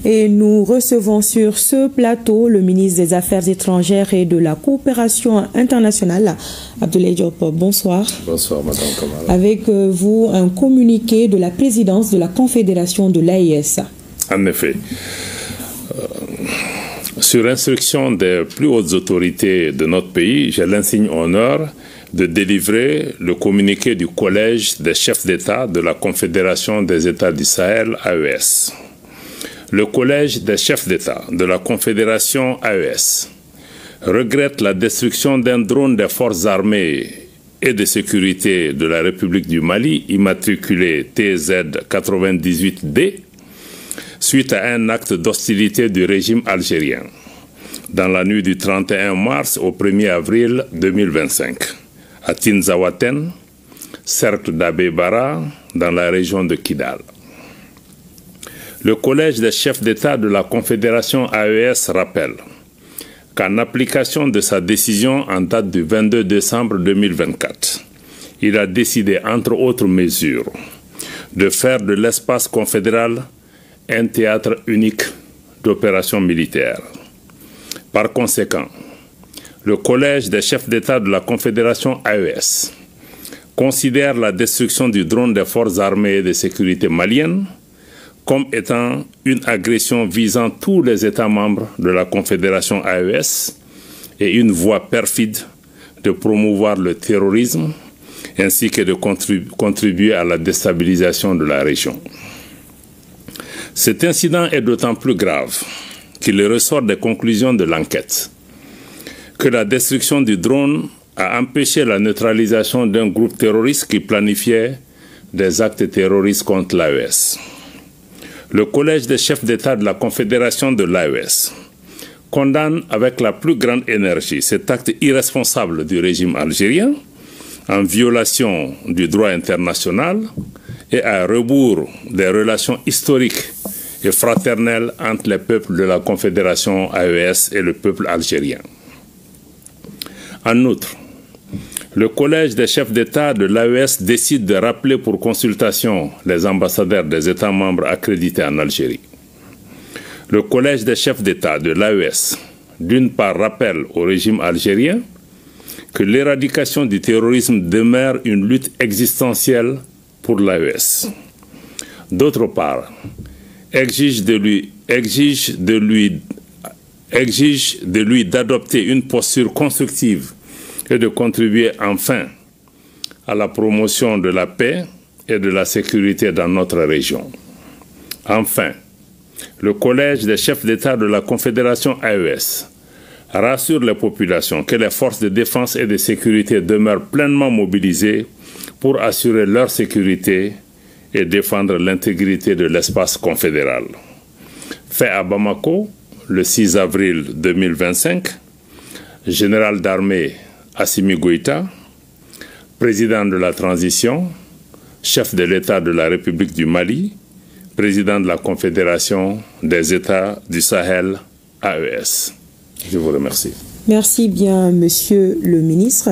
Et nous recevons sur ce plateau le ministre des Affaires étrangères et de la coopération internationale, Abdoulaye Diop. Bonsoir. Bonsoir, Madame Kamara. Avec vous, un communiqué de la présidence de la Confédération de l'AES. En effet, sur instruction des plus hautes autorités de notre pays, j'ai l'insigne honneur de délivrer le communiqué du Collège des chefs d'État de la Confédération des États du Sahel, AES. Le Collège des chefs d'État de la Confédération AES regrette la destruction d'un drone des forces armées et de sécurité de la République du Mali, immatriculé TZ-98D, suite à un acte d'hostilité du régime algérien, dans la nuit du 31 mars au 1er avril 2025, à Tinzawaten, cercle d'Abbé Bara, dans la région de Kidal. Le Collège des chefs d'État de la Confédération AES rappelle qu'en application de sa décision en date du 22 décembre 2024, il a décidé, entre autres mesures, de faire de l'espace confédéral un théâtre unique d'opérations militaires. Par conséquent, le Collège des chefs d'État de la Confédération AES considère la destruction du drone des forces armées et de sécurité maliennes comme étant une agression visant tous les États membres de la Confédération AES et une voie perfide de promouvoir le terrorisme ainsi que de contribuer à la déstabilisation de la région. Cet incident est d'autant plus grave qu'il ressort des conclusions de l'enquête que la destruction du drone a empêché la neutralisation d'un groupe terroriste qui planifiait des actes terroristes contre l'AES. Le Collège des chefs d'État de la Confédération de l'AES condamne avec la plus grande énergie cet acte irresponsable du régime algérien en violation du droit international et à rebours des relations historiques et fraternelles entre les peuples de la Confédération AES et le peuple algérien. En outre, le Collège des chefs d'État de l'AES décide de rappeler pour consultation les ambassadeurs des États membres accrédités en Algérie. Le Collège des chefs d'État de l'AES, d'une part, rappelle au régime algérien que l'éradication du terrorisme demeure une lutte existentielle pour l'AES. D'autre part, exige de lui d'adopter une posture constructive et de contribuer enfin à la promotion de la paix et de la sécurité dans notre région. Enfin, le Collège des chefs d'État de la Confédération AES rassure les populations que les forces de défense et de sécurité demeurent pleinement mobilisées pour assurer leur sécurité et défendre l'intégrité de l'espace confédéral. Fait à Bamako, le 6 avril 2025, général d'armée Assimi Goïta, président de la transition, chef de l'État de la République du Mali, président de la Confédération des États du Sahel, AES. Je vous remercie. Merci bien, monsieur le ministre.